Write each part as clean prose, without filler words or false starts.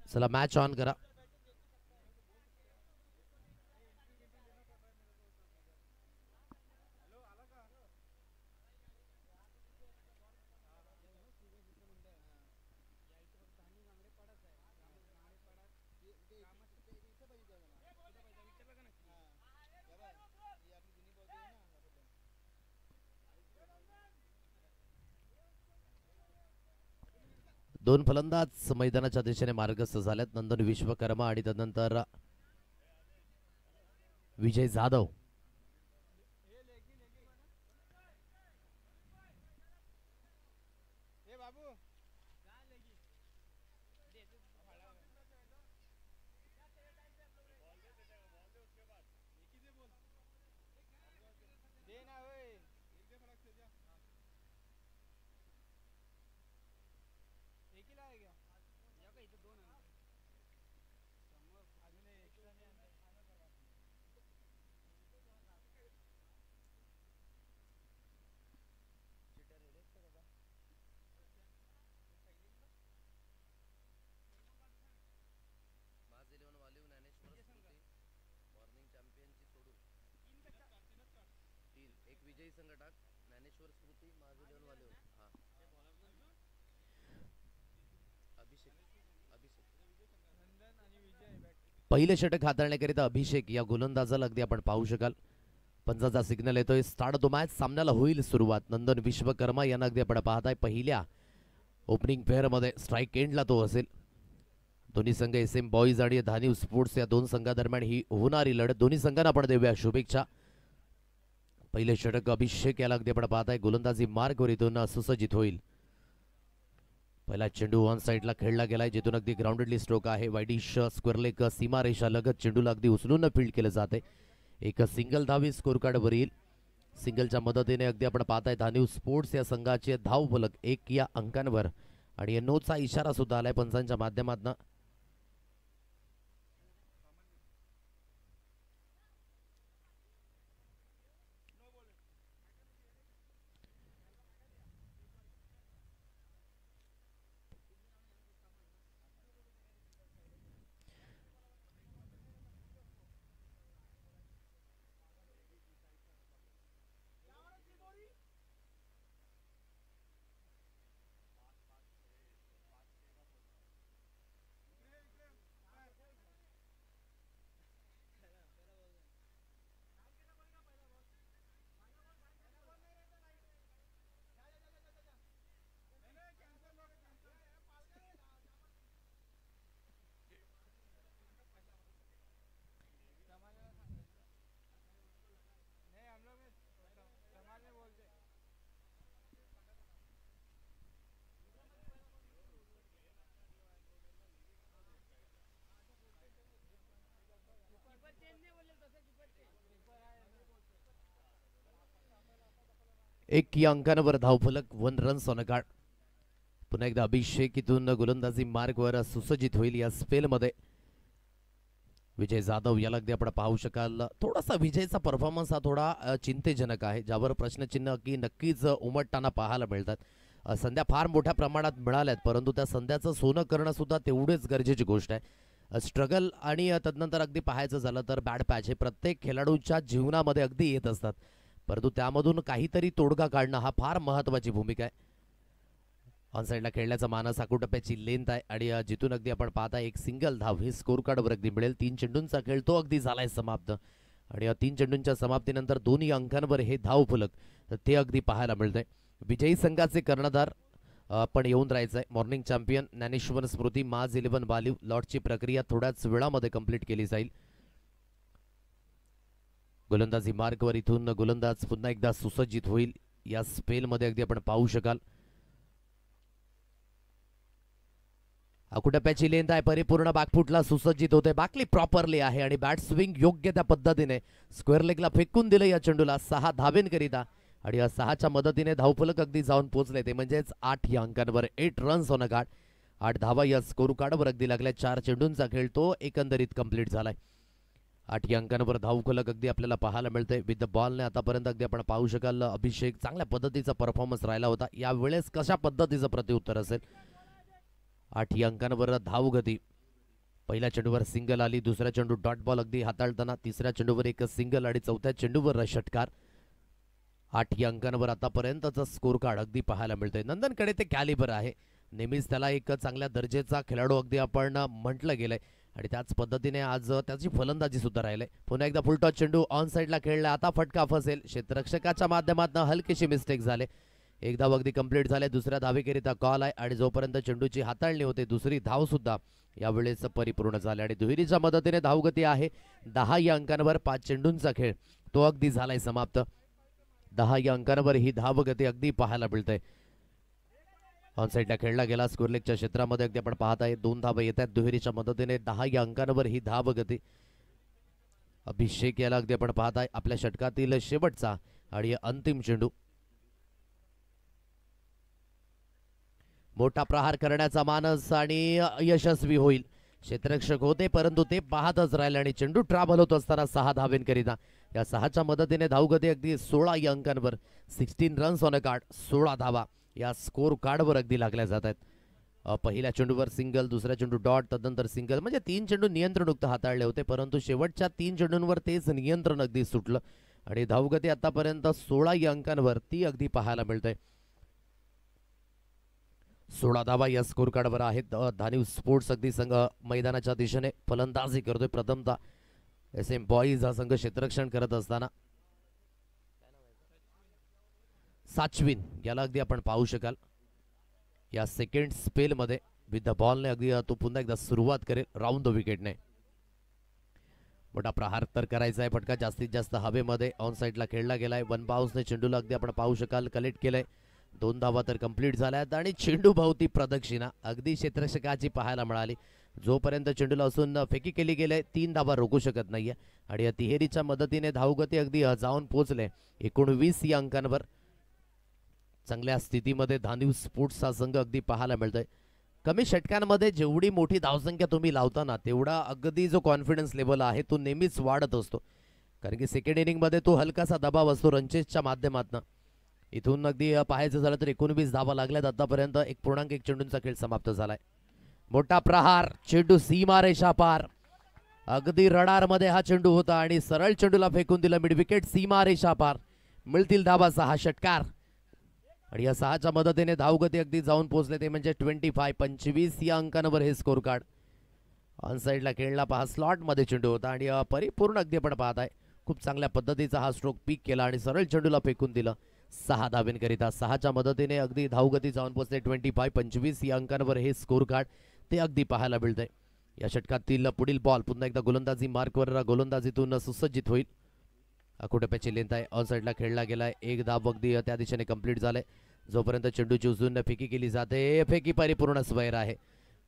चला match on करा. दोन फलंदाज मैदानाच्या दिशेने मार्गस्थ झालेत. नंदन विश्वकर्मा आणि त्यानंतर विजय जाधव. पहिले षटक हाताळण्याकरिता अभिषेक या गोलंदाजाला अगदी आपण पाहू शकाल. पंचाचा सिग्नल येतोय. स्टार्ट तो मॅच. सामन्याला होईल सुरुवात. नंदन विश्वकर्मा यांना अगदी आपण पाहताय पहिल्या ओपनिंग पेअरमध्ये स्ट्राईक एंडला तो असेल. दोन्ही संघ SM बॉईज आणि धानिव स्पोर्ट्स या दोन संघादरम्यान ही होणारी लढत. दोन्ही संघांना आपण देऊया शुभेच्छा. पहिले षटक अभिषेक याला अगदी आपण पाहताय गोलंदाजी मार्गवर इथून सुसज्जित होईल. पहिला चेंडू ऑन साईडला खेळला गेलाय जिथून अगदी ग्राउंडेडली स्ट्रोक आहे. वाईडिश स्क्वेअर लेग सीमारेषा लगत चेंडूला अगदी उचलून फील्ड केलं जाते. एक सिंगल धावी स्कोर कार्डवर येईल. सिंगलच्या मदतीने अगदी आपण पाहताय धानिव स्पोर्ट्स या संघाचे धाव फलक 1 या अंकांवर आणि नोचा इशारा सुद्धा आलाय पंचांच्या माध्यमातून. एक या अंकांवर धावफलक 1 रन्स ऑन अ कार्ड. पुन्हा एकदा अभिषेक इथून गोलंदाजी मार्गवर सुसज्जित होईल. या स्पेलमध्ये विजय जाधव याला अगदी आपण पाहू शकाल. थोडासा विजयचा परफॉर्मन्स हा थोडा चिंतेजनक आहे ज्यावर प्रश्नचिन्ह की नक्कीच उमटताना पाहायला मिळतात. संध्या फार मोठ्या प्रमाणात मिळाल्यात परंतु त्या संध्याचं सोनं करणं सुद्धा तेवढेच गरजेची गोष्ट आहे. स्ट्रगल आणि तदनंतर अगदी पाहायचं झालं तर बॅड पॅच हे प्रत्येक खेळाडूच्या जीवनामध्ये अगदी येत असतात परंतु त्यामधून काहीतरी तोडगा काढणं हा फार महत्त्वाची भूमिका आहे. ऑन साईडला खेळण्याचा मानस 1 टप्प्याची लेंथ आहे आणि जिथून अगदी आपण पाहता एक सिंगल धाव ही स्कोर कार्डवर अगदी मिळेल. 3 चेंडूंचा खेळ तो अगदी झालाय समाप्त आणि 3 चेंडूंच्या समाप्तीनंतर दोन्ही अंकांवर हे धाव फलक ते अगदी पाहायला मिळतंय. विजयी संघाचे कर्णधार पण येऊन राहायचंय. मॉर्निंग चॅम्पियन ज्ञानेश्वर स्मृती माज 11 बालिव लॉटची प्रक्रिया थोड्याच वेळामध्ये कंप्लीट केली जाईल. गोलंदाजी मार्गवर इथून गोलंदाज पुन्हा एकदा सुसज्जित होईल. या स्पेलमध्ये अगदी आपण पाहू शकाल 1 टप्प्याची लेंथ आहे. परिपूर्ण बॅकफुटला सुसज्जित होते. बाकली प्रॉपरली आहे आणि बॅट स्विंग योग्य त्या पद्धतीने स्क्वेअर लेगला फेकून दिलं या चेंडूला 6 धावेंकरिता आणि या 6च्या मदतीने धावफलक अगदी जाऊन पोहोचले ते म्हणजेच 8 या अंकांवर 8 रन्स ऑन अ कार्ड. 8 धावा या स्कोर कार्डवर अगदी लागल्या. 4 चेंडूंचा खेळ तो एकंदरीत कंप्लीट झालाय. 8 या अंकांवर धावफलक अगदी आपल्याला पाहायला मिळते. विथ द बॉलने आतापर्यंत अगदी आपण पाहू शकाल अभिषेक चांगल्या पद्धतीचा परफॉर्मन्स राहिला होता. यावेळेस कशा पद्धतीचं प्रत्युत्तर असेल. 8 या अंकांवर धावगती पहिल्या चेंडूवर सिंगल आली, दुसऱ्या चेंडू डॉट बॉल अगदी हाताळताना तिसऱ्या चेंडूवर एक सिंगल आणि चौथ्या चेंडूवर षटकार. 8 या अंकांवर आतापर्यंतचा स्कोर कार्ड अगदी पाहायला मिळतोय. नंदनकडे ते कॅलिबर आहे, नेहमीच त्याला एक चांगल्या दर्जाचा खेळाडू अगदी आपण म्हटलं गेलंय आणि त्याच पद्धतीने आज त्याची फलंदाजी सुद्धा राहिली. पुन्हा एकदा फुलटॉस चेंडू ऑन साईडला खेळला, आता फटका फसेल. क्षेत्ररक्षकाच्या माध्यमातून हलकीशी मिस्टेक झाले. एक धाव अगदी कंप्लीट झाले, दुसऱ्या धावेकरिता कॉल आहे आणि जोपर्यंत चेंडूची हाताळणी होते दुसरी धाव सुद्धा यावेळेस परिपूर्ण झाली आणि दुहेरीच्या मदतीने धावगती आहे 10 या अंकांवर. 5 चेंडूंचा खेळ तो अगदी झालाय समाप्त. 10 या अंकांवर ही धावगती अगदी पाहायला मिळते. ऑन साईडला खेळला गेला, स्कोरलेगच्या क्षेत्रामध्ये अगदी आपण पाहत आहे 2 धावा येत आहेत दुहेरीच्या मदतीने. 10 या अंकांवर ही धावगती. अभिषेक याला अगदी आपण पाहत आहे आपल्या षटकातील शेवटचा आणि अंतिम चेंडू. मोठा प्रहार करण्याचा मानस आणि यशस्वी होईल. क्षेत्ररक्षक होते परंतु ते पाहतच राहिले आणि चेंडू ट्रॅव्हल होत असताना 6 धावेंकरिता. या 6च्या मदतीने धावगती अगदी 16 या अंकांवर. 16 रन्स ऑन अ कार्ड, 16 धावा या स्कोर कार्डवर अगदी लागल्या जात आहेत. पहिल्या चेंडूवर सिंगल, दुसऱ्या चेंडू डॉट, तदनंतर सिंगल, म्हणजे 3 चेंडू नियंत्रणयुक्त हाताळले होते परंतु शेवटच्या 3 चेंडूंवर तेच नियंत्रण अगदी सुटलं आणि धावगती आतापर्यंत 16 या अंकांवर ती अगदी पाहायला मिळते. 16 धावा या स्कोर कार्डवर आहेत. धानिव स्पोर्ट्स अगदी संघ मैदानाच्या दिशेने फलंदाजी करतोय. प्रथमतः SM बॉईज हा संघ क्षेत्ररक्षण करत असताना साचविन याला अगदी आपण पाहू शकाल या सेकंड स्पेल मध्ये विथ द बॉलने अगदी तो पुन्हा एकदा सुरुवात करेल राऊंड द विकेटने. मोठा प्रहार तर करायचा आहे. फटका जास्तीत जास्त हवेमध्ये ऑन साईडला खेळला गेलाय. 1 बाउन्सने चेंडूला अगदी आपण पाहू शकाल कलेक्ट केलंय. 2 धावा तर कंप्लीट झाल्यात आणि चेंडू भोवती प्रदक्षिणा अगदी क्षेत्ररक्षकाची पाहायला मिळाली. जोपर्यंत चेंडूला असून फेकी केली गेले 3 धावा रोखू शकत नाहीये आणि या तिहेरीच्या मदतीने धावगती अगदी जाऊन पोहोचले 19 या अंकांवर. चांगल्या स्थितीमध्ये धानिव स्पोर्ट्स हा संघ अगदी पाहायला मिळतोय. कमी षटकांमध्ये जेवढी मोठी धावसंख्या तुम्ही लावताना तेवढा अगदी जो कॉन्फिडन्स लेवल आहे तो नेहमीच वाढत असतो, कारण की सेकंड इनिंगमध्ये तो हलकासा दबाव असतो रनचेसच्या माध्यमातून. इथून अगदी पाहायचं झालं तर 19 धावा लागल्यात आतापर्यंत. 1.1 चेंडूंचा खेळ समाप्त झालाय. मोठा प्रहार, चेंडू सीमारेषा पार. अगदी रडारमध्ये हा चेंडू होता आणि सरळ चेंडूला फेकून दिलं मिड विकेट, सीमारेषा पार. मिळतील धावा 6 षटकार आणि या 6च्या मदतीने धावगती अगदी जाऊन पोहोचले ते म्हणजे 25 या अंकांवर हे स्कोर कार्ड. ऑन साईडला खेळला पहा, स्लॉट मध्ये चेंडू होता आणि परिपूर्ण अगदी आपण पाहत आहे खूप चांगल्या पद्धतीचा हा स्ट्रोक पीक केला आणि सरळ चेंडूला फेकून दिलं 6 धावेंकरिता. 6च्या मदतीने अगदी धावगती जाऊन पोहोचले 25 या अंकांवर हे स्कोर कार्ड ते अगदी पाहायला मिळतंय. या षटकातील पुढील बॉल पुन्हा एकदा गोलंदाजी मार्कवर गोलंदाजीतून सुसज्जित होईल. कुठेप्याची लेंथ आहे, ऑन साईडला खेळला गेलाय. 1 धाव अगदी त्या दिशेने कंप्लीट झाले. जोपर्यंत चेंडूची उजून फेकी केली जाते फेकी परिपूर्ण स्वैर आहे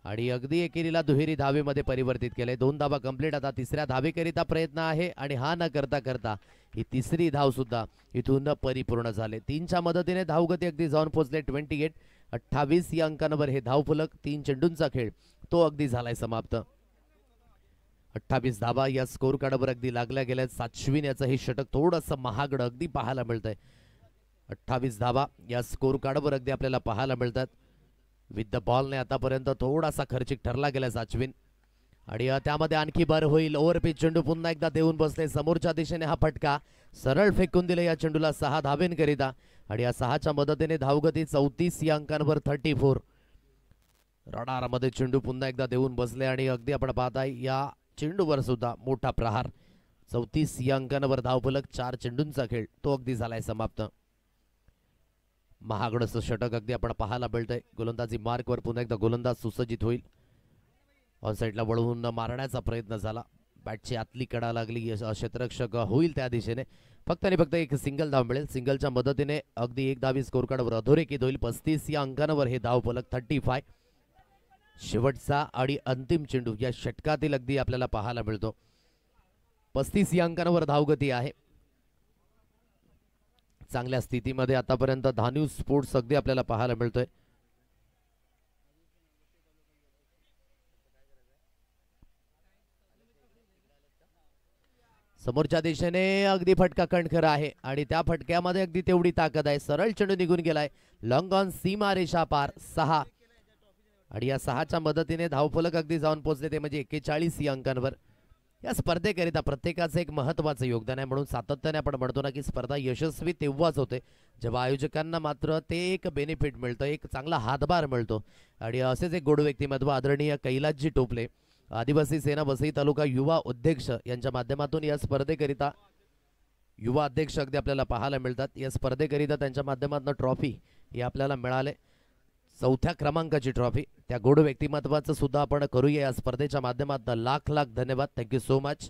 आणि अगदी एकेरीला दुहेरी धावेमध्ये परिवर्तित केले. 2 धावा कंप्लीट. आता तिसऱ्या धावेकरिता प्रयत्न आहे आणि हा न करता करता ही तिसरी धाव सुद्धा इथून परिपूर्ण झाले. 3च्या मदतीने धावगती अगदी जाऊन पोहोचले 28 या अंकांवर हे धावफलक. 3 चेंडूंचा खेळ तो अगदी झालाय समाप्त. 28 धावा या स्कोर कार्डवर अगदी लागल्या गेल्या. साचविन याचं हे षटक थोडंसं महागडं अगदी पाहायला मिळतंय. 28 धावा या स्कोर कार्डवर अगदी आपल्याला पाहायला मिळतात. विथ द बॉलने आतापर्यंत थोडासा खर्चिक ठरला गेला साचविन आणि त्यामध्ये आणखी भर होईल. ओव्हरपिच चेंडू पुन्हा एकदा देऊन बसले समोरच्या दिशेने. हा फटका सरळ फेकून दिले या चेंडूला 6 धावेंकरिता आणि या 6च्या मदतीने धावगती 34 या अंकांवर 34. रडारमध्ये चेंडू पुन्हा एकदा देऊन बसले आणि अगदी आपण पाहताय या चेंडूवर सुद्धा मोठा प्रहार. 34 या अंकांवर धावफलक. 4 चेंडूंचा खेळ तो अगदी झालाय समाप्त. महागडचं षटक अगदी आपण पाहायला मिळतंय. गोलंदाजी मार्कवर पुन्हा एकदा गोलंदाज सुसज्जित होईल. ऑन साईडला वळवून मारण्याचा प्रयत्न झाला, बॅटची आतली कडा लागली. क्षेत्ररक्षक होईल त्या दिशेने. फक्त आणि फक्त एक सिंगल धाव मिळेल. सिंगलच्या मदतीने अगदी 1 धावी स्कोर कार्डवर अधोरेखित होईल. 35 या अंकांवर हे धावफलक. 35 शेवटचा आणि अंतिम चेंडू या षटकातील अगदी आपल्याला पाहायला मिळतो. 35 या अंकांवर धावगती आहे. चांगल्या स्थितीमध्ये आतापर्यंत धानिव स्पोर्ट्स अगदी आपल्याला पाहायला मिळतोय. समोरच्या दिशेने अगदी फटका कणखर आहे आणि त्या फटक्यामध्ये अगदी तेवढी ताकद आहे. सरळ चेंडू निघून गेलाय. लॉंग ऑन सीमा रेषा पार. 6 आणि या 6च्या मदतीने धावफलक अगदी जाऊन पोहोचले ते म्हणजे 41 या अंकांवर. या स्पर्धेकरिता प्रत्येकाचं एक महत्त्वाचं योगदान आहे, म्हणून सातत्याने आपण म्हणतो ना की स्पर्धा यशस्वी तेव्हाच होते जेव्हा आयोजकांना मात्र ते एक बेनिफिट मिळतं, एक चांगला हातभार मिळतो. आणि असेच एक गोड व्यक्तिमत्व आदरणीय कैलासजी टोपले, आदिवासी सेना वसई तालुका युवा अध्यक्ष यांच्या माध्यमातून या स्पर्धेकरिता युवा अध्यक्ष अगदी आपल्याला पाहायला मिळतात. या स्पर्धेकरिता त्यांच्या माध्यमातून ट्रॉफी हे आपल्याला मिळाले, 4थ्या क्रमांकाची ट्रॉफी. त्या गोड व्यक्तिमत्वाचं सुद्धा आपण करूया या स्पर्धेच्या माध्यमातून. लाख लाख धन्यवाद, थँक्यू सो मच.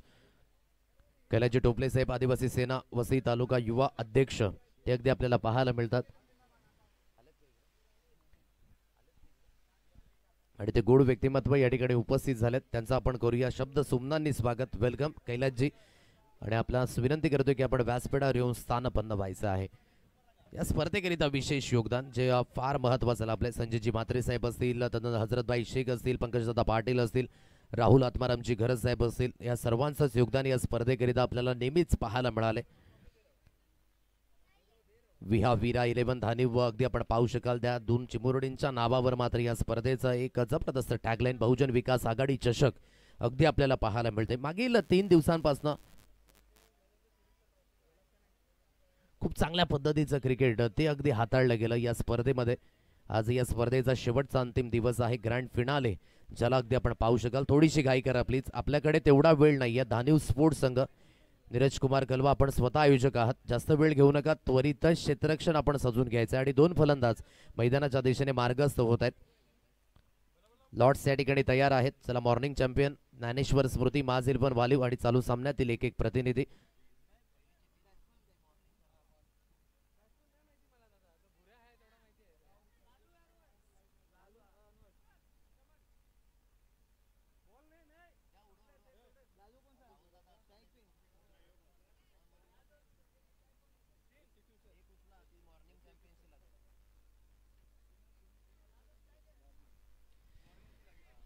कैलासजी टोपले साहेब, आदिवासी सेना वसई तालुका युवा अध्यक्ष, ते अगदी आपल्याला पाहायला मिळतात. आणि ते गोड व्यक्तिमत्व या ठिकाणी उपस्थित झालेत, त्यांचं आपण करूया शब्द सुमनांनी स्वागत. वेलकम कैलासजी. आणि आपल्यास विनंती करतोय की आपण व्यासपीठावर येऊन स्थानपन्न व्हायचं आहे. या स्पर्धेकरिता विशेष योगदान जे फार महत्त्वाचं आपले संजयजी म्हात्रे साहेब असतील, त्यानंतर हजरतभाई शेख असतील, पंकजदादा पाटील असतील, राहुल आत्मारामजी घरज साहेब असतील, या सर्वांचंच योगदान या स्पर्धेकरिता आपल्याला नेहमीच पाहायला मिळाले. विहा वीरा 11 धानीव व अगदी आपण पाहू शकाल त्या दोन चिमुरडींच्या नावावर मात्र या स्पर्धेचं एक जबरदस्त टॅगलाईन बहुजन विकास आघाडी चषक अगदी आपल्याला पाहायला मिळते. मागील 3 दिवसांपासून खूप चांगल्या पद्धतीचं क्रिकेट ते अगदी हाताळलं गेलं या स्पर्धेमध्ये. आज या स्पर्धेचा शेवटचा अंतिम दिवस आहे, ग्रँड फिनाले, ज्याला अगदी आपण पाहू शकाल. थोडीशी घाई करा प्लीज, आपल्याकडे तेवढा वेळ नाही आहे. धानीव स्पोर्ट्स संघ, नीरज कुमार कलवा, आपण स्वतः आयोजक आहात, जास्त वेळ घेऊ नका, त्वरित क्षेत्ररक्षण आपण सजून घ्यायचं. आणि 2 फलंदाज मैदानाच्या दिशेने मार्गस्थ होत आहेत. लॉर्ड्स या ठिकाणी तयार आहेत. चला, मॉर्निंग चॅम्पियन ज्ञानेश्वर स्मृती, माज इरफान वालिव आणि चालू सामन्यातील एक प्रतिनिधी.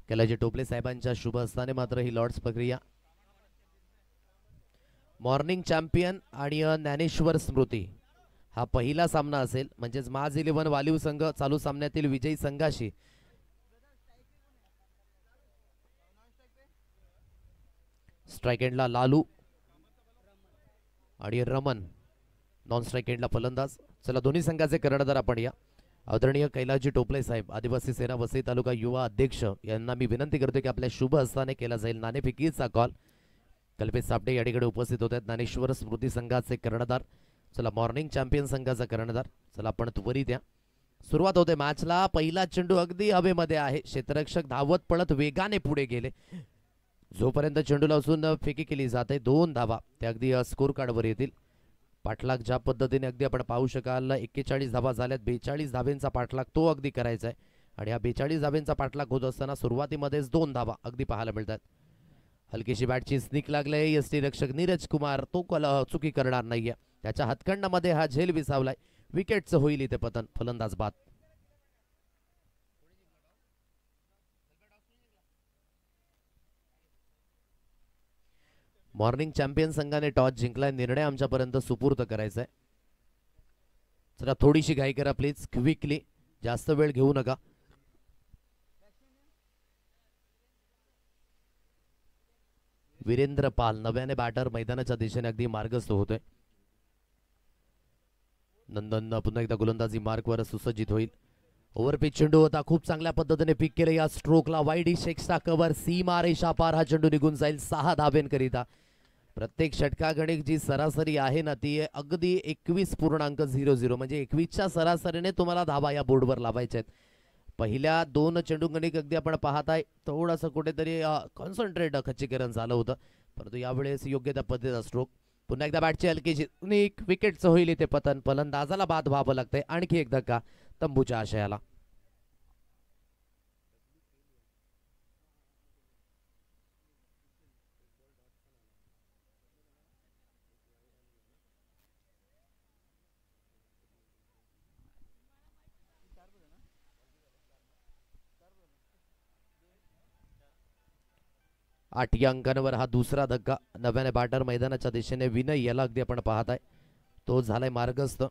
कैलासजी टोपले साहेबांच्या शुभ हस्ताने मात्र ही लॉर्ड्स प्रक्रिया. मॉर्निंग चॅम्पियन आणि ज्ञानेश्वर स्मृती हा पहिला सामना असेल, म्हणजेच माज 11 वालिव संघ चालू सामन्यातील विजयी संघाशी स्ट्राइक एंडला लालू आणि रमन, नॉन स्ट्राइक एंडला फलंदाज. चला, दोन्ही संघाचे कर्णधार आपण या आदरणीय कैलासजी टोपले साहेब, आदिवासी सेना वसई तालुका युवा अध्यक्ष, यांना मी विनंती करतो की आपल्या शुभ हस्ताने केला जाईल नाणेफेकीचा कॉल. कल्पेश सापडे या ठिकाणी उपस्थित होत आहेत, ज्ञानेश्वर स्मृती संघाचे कर्णधार. चला, मॉर्निंग चॅम्पियन संघाचा कर्णधार. चला, आपण त्वरित या सुरुवात होते मॅचला. पहिला चेंडू अगदी हवेमध्ये आहे, क्षेत्ररक्षक धावत पळत वेगाने पुढे गेले. जोपर्यंत चेंडूला उचलून फेकी केली जाते 2 धावा ते अगदी स्कोर कार्डवर येतील. पाठलाग ज्या पद्धतीने अगदी आपण पाहू शकाल, 41 धावा झाल्यात, 42 धावेंचा पाठलाग तो अगदी करायचा आहे. आणि या 42 धावेंचा पाठलाग होत असताना सुरुवातीमध्येच 2 धावा अगदी पाहायला मिळतात. हलकीशी बॅटची स्निक लागले, यष्टी रक्षक नीरज कुमार तो चुकी करणार नाहीये, त्याच्या हातखंडामध्ये हा झेल विसावलाय. विकेटचं होईल इथे पतन, फलंदाज बाद. मॉर्निंग चॅम्पियन संघाने टॉस जिंकलाय, निर्णय आमच्यापर्यंत सुपूर्द करायचा आहे. जरा थोडीशी घाई करा प्लीज, क्विकली, जास्त वेळ घेऊ नका. वीरेंद्र पाल नव्याने बॅटर मैदानाच्या दिशेने अगदी मार्गस्थ होतोय. नंदन पुन्हा एकदा गोलंदाजी मार्कवर सुसज्जित होईल. ओव्हरपिच चेंडू होता, खूप चांगल्या पद्धतीने पिक केलं या स्ट्रोकला. वाईड शेक्सचा कव्हर, सीमा रेषा पार हा चेंडू निघून जाईल 6 धावेंकरिता. प्रत्येक षटकागणिक जी सरासरी आहे ना ती अगदी 21.00, म्हणजे 21च्या सरासरीने तुम्हाला धावा या बोर्डवर लावायच्या आहेत. पहिल्या 2 चेंडूगणिक अगदी आपण पाहताय थोडंसं कुठेतरी कॉन्सन्ट्रेट खच्चीकरण झालं होतं, परंतु यावेळेस योग्य त्या पद्धतीचा स्ट्रोक. पुन्हा एकदा बॅटची हलकीची विकेटचं होईल इथे पतन, फलंदाजाला बाद व्हावं लागतंय. आणखी एक धक्का तंबूच्या आशयाला. आठ या अंकांवर हा दुसरा धक्का. नव्याने बॅटर मैदानाच्या दिशेने विनय याला अगदी आपण पाहताय, तो झालाय मार्गस्थ.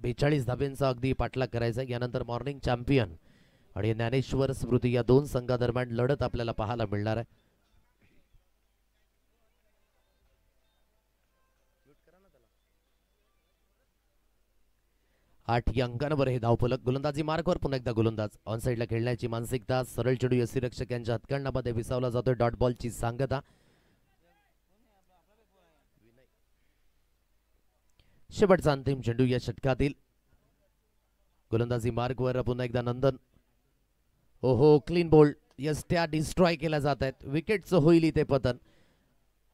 42 धाब्यांचा अगदी पाठलाग करायचा. यानंतर मॉर्निंग चॅम्पियन आणि ज्ञानेश्वर स्मृती या दोन संघादरम्यान लढत आपल्याला पाहायला मिळणार आहे. आठ या अंकांवर हे धावफलक. गोलंदाजी मार्कवर पुन्हा एकदा गोलंदाज. ऑन साईडला खेळण्याची मानसिकता, सरळ चेंडू यष्टीरक्षक यांच्या हातकंडामध्ये विसावला जातोय. डॉट बॉलची सांगता. शेवटचा अंतिम चेंडू या षटकातील. गोलंदाजी मार्कवर पुन्हा एकदा नंदन. ओहो, क्लीन बोल्ड. यष्ट्या डिस्ट्रॉय केल्या जात आहेत. विकेटचं होईल इथे पतन.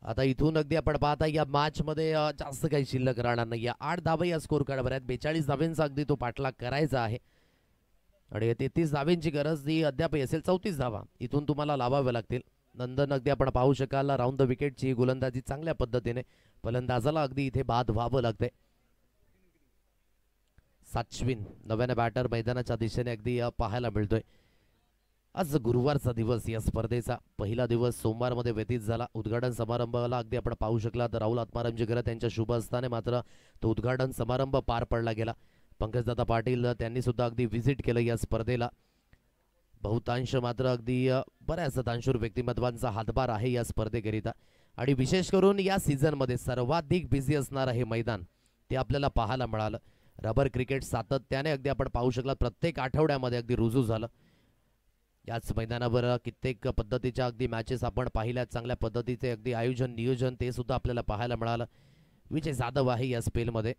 आता इथून अगदी आपण पाहता या मॅच मध्ये जास्त काही शिल्लक राहणार नाही. 8 धावा या स्कोर कार्डवर आहेत. 42 धावांचा अगदी तो पाठलाग करायचा आहे आणि 33 धावांची गरज ही अद्याप असेल. 34 धावा इथून तुम्हाला लावाव्या लागतील. नंदन अगदी आपण पाहू शकाल राऊंड द विकेटची गोलंदाजी चांगल्या पद्धतीने. फलंदाजाला अगदी इथे बाद व्हावं लागते. साचविन नव्याने बॅटर मैदानाच्या दिशेने अगदी पाहायला मिळतोय. आज गुरुवारचा दिवस या स्पर्धेचा पहिला दिवस सोमवारमध्ये व्यतीत झाला. उद्घाटन समारंभाला अगदी आपण पाहू शकला तर राहुल आत्मारामजी घरत यांच्या शुभ हस्ताने मात्र तो उद्घाटन समारंभ पार पडला गेला. पंकजदादा पाटील त्यांनी सुद्धा अगदी व्हिजिट केलं या स्पर्धेला. बहुतांश मात्र अगदी बऱ्याच शतांशूर व्यक्तिमत्वांचा हातभार आहे या स्पर्धेकरिता आणि विशेष करून या सीझनमध्ये सर्वाधिक बिझी असणारं हे मैदान ते आपल्याला पाहायला मिळालं. रबर क्रिकेट सातत्याने अगदी आपण पाहू शकला प्रत्येक आठवड्यामध्ये अगदी रुजू झालं. याच मैदानावर कित्येक पद्धतीच्या अगदी मॅचेस आपण पाहिल्या. चांगल्या पद्धतीचे अगदी आयोजन नियोजन ते सुद्धा आपल्याला पाहायला मिळालं. विजय जाधव आहे या स्पेलमध्ये.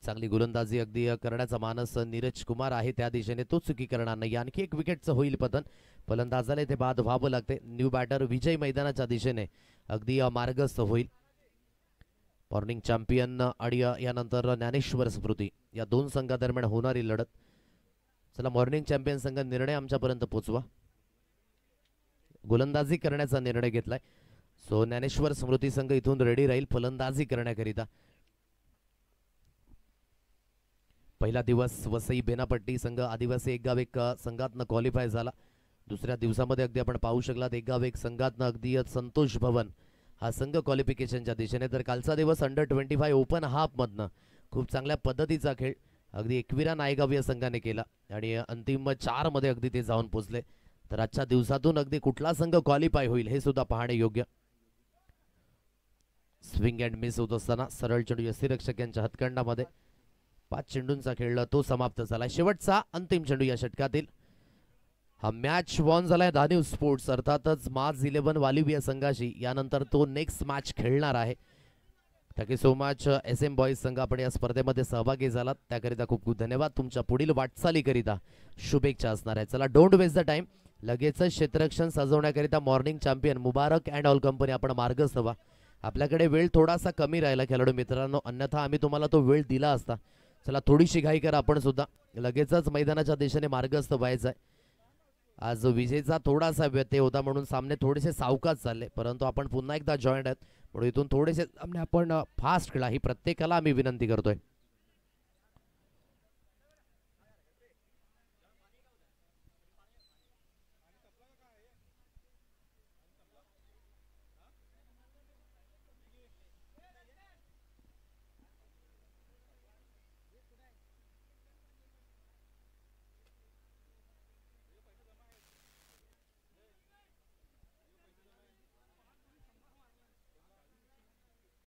चांगली गोलंदाजी अगदी करण्याचा मानस नीरज कुमार आहे त्या दिशेने. तो चुकी करणार नाही. आणखी एक विकेटचं होईल पतन. फलंदाजाला ते बाद व्हावं लागते. न्यू बॅटर विजय मैदानाच्या दिशेने अगदी मार्गस्थ होईल. मॉर्निंग चॅम्पियन आणि यानंतर ज्ञानेश्वर स्मृती या दोन संघादरम्यान होणारी लढत. चला, मॉर्निंग चॅम्पियन संघ निर्णय आमच्यापर्यंत पोचवा. गोलंदाजी करण्याचा निर्णय घेतलाय. सो ज्ञानेश्वर स्मृती संघ इथून रेडी राहील फलंदाजी करण्याकरिता. पहिला दिवस वसई बेनापट्टी संघ आदिवासी एक गाव एक संघातनं क्वालिफाय झाला. दुसऱ्या दिवसामध्ये अगदी आपण पाहू शकलात एक गाव एक संघातनं अगदी संतोष भवन हा संघ क्वालिफिकेशनच्या दिशेने. तर कालचा दिवस अंडर-25 ओपन हाफमधनं खूप चांगल्या पद्धतीचा खेळ अगदी एकविरा नायगाव या संघाने केला आणि अंतिम 4 मध्ये अगदी ते जाऊन पोहोचले. तर आजच्या दिवसातून अगदी कुठला संघ क्वालिफाय होईल हे सुद्धा पाहणे योग्य. स्विंग अँड मिस होत असताना सरळ चेंडू यष्टीरक्षक यांच्या हातकंडामध्ये. 5 चेंडूंचा खेळ तो समाप्त झाला. शेवटचा अंतिम चेंडू या षटकातील. हा मॅच वॉन झालाय धानिव स्पोर्ट्स अर्थातच माज 11 वालिव या संघाशी. यानंतर तो नेक्स्ट मॅच खेळणार आहे. Thank you so much SM boys संघ, आपण या स्पर्धेमध्ये सहभागी झालात त्याकरिता खूप खूप धन्यवाद. तुमच्या पुढील वाटचालीकरिता शुभेच्छा असणार आहे. चला, डोंट वेस्ट द टाइम. लगेचच क्षेत्ररक्षण सजवण्याकरिता morning champion Mubarak and all company आपण मार्गस्थ व्हा. आपल्याकडे वेळ थोडासा कमी राहिला खेळाडू मित्रांनो, अन्यथा आम्ही तुम्हाला तो वेळ दिला असता. चला, थोडीशी घाई करा आपण सुद्धा. लगेचच मैदानाच्या दिशेने मार्गस्थ व्हायचं आहे. आज विजेचा थोडासा व्यत्यय होता म्हणून सामने थोडेसे सावकाश चालले, परंतु आपण पुन्हा एकदा जॉईंट आहेत म्हणून इथून थोडेसे सामने आपण फास्ट खेळा ही प्रत्येकाला आम्ही विनंती करतोय.